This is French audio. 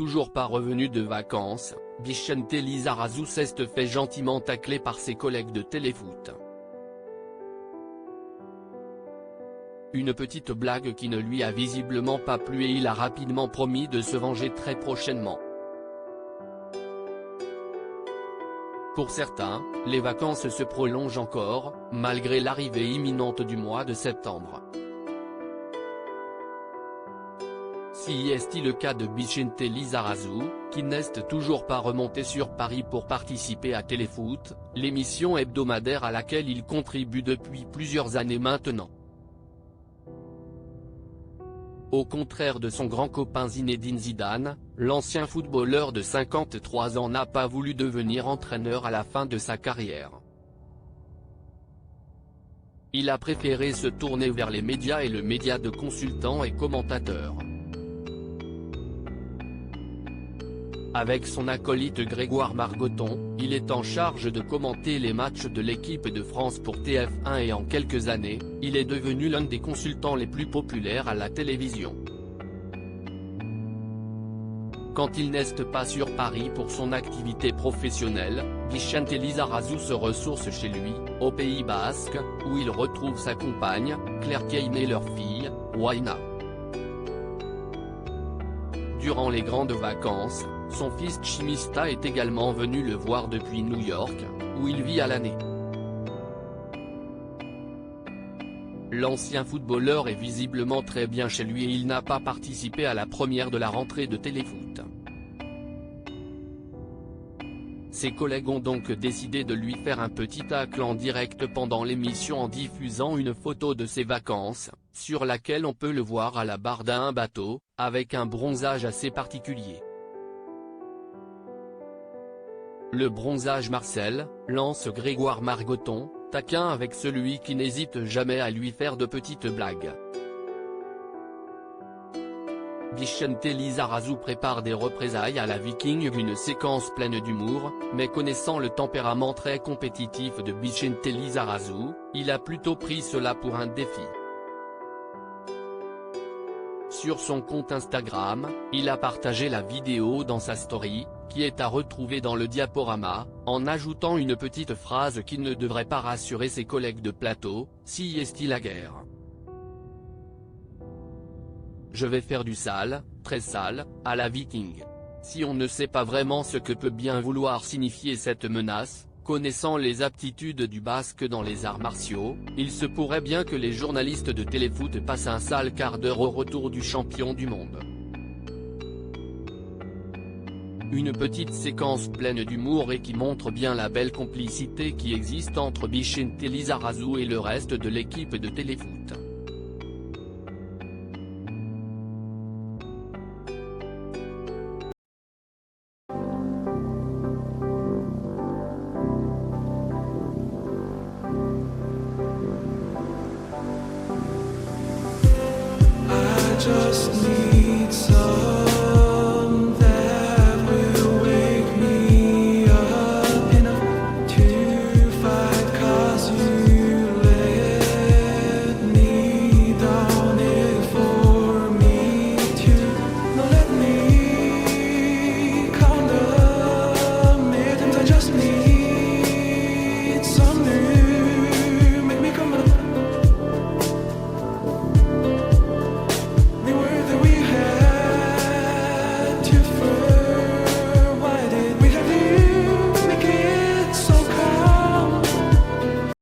toujours pas revenu de vacances, Vicente Lizarazu s'est fait gentiment tacler par ses collègues de téléfoot. Une petite blague qui ne lui a visiblement pas plu et il a rapidement promis de se venger très prochainement. Pour certains, les vacances se prolongent encore, malgré l'arrivée imminente du mois de septembre. Si est-il le cas de Vicente Lizarazu, qui n'est toujours pas remonté sur Paris pour participer à Téléfoot, l'émission hebdomadaire à laquelle il contribue depuis plusieurs années maintenant. Au contraire de son grand copain Zinedine Zidane, l'ancien footballeur de 53 ans n'a pas voulu devenir entraîneur à la fin de sa carrière. Il a préféré se tourner vers les médias et le média de consultant et commentateur. Avec son acolyte Grégoire Margoton, il est en charge de commenter les matchs de l'équipe de France pour TF1 et en quelques années, il est devenu l'un des consultants les plus populaires à la télévision. Quand il n'est pas sur Paris pour son activité professionnelle, Vicente Lizarazu se ressource chez lui, au Pays Basque, où il retrouve sa compagne, Claire Kane et leur fille, Waina. Durant les grandes vacances, son fils Chimista est également venu le voir depuis New York, où il vit à l'année. L'ancien footballeur est visiblement très bien chez lui et il n'a pas participé à la première de la rentrée de Téléfoot. Ses collègues ont donc décidé de lui faire un petit tacle en direct pendant l'émission en diffusant une photo de ses vacances, sur laquelle on peut le voir à la barre d'un bateau, avec un bronzage assez particulier. Le bronzage Marcel, lance Grégoire Margoton, taquin avec celui qui n'hésite jamais à lui faire de petites blagues. Vicente Lizarazu prépare des représailles à la Viking, une séquence pleine d'humour, mais connaissant le tempérament très compétitif de Vicente Lizarazu, il a plutôt pris cela pour un défi. Sur son compte Instagram, il a partagé la vidéo dans sa story, qui est à retrouver dans le diaporama, en ajoutant une petite phrase qui ne devrait pas rassurer ses collègues de plateau, si est-il la guerre. Je vais faire du sale, très sale, à la Viking. Si on ne sait pas vraiment ce que peut bien vouloir signifier cette menace, connaissant les aptitudes du Basque dans les arts martiaux, il se pourrait bien que les journalistes de Téléfoot passent un sale quart d'heure au retour du champion du monde. Une petite séquence pleine d'humour et qui montre bien la belle complicité qui existe entre Vicente Lizarazu et le reste de l'équipe de Téléfoot. Just need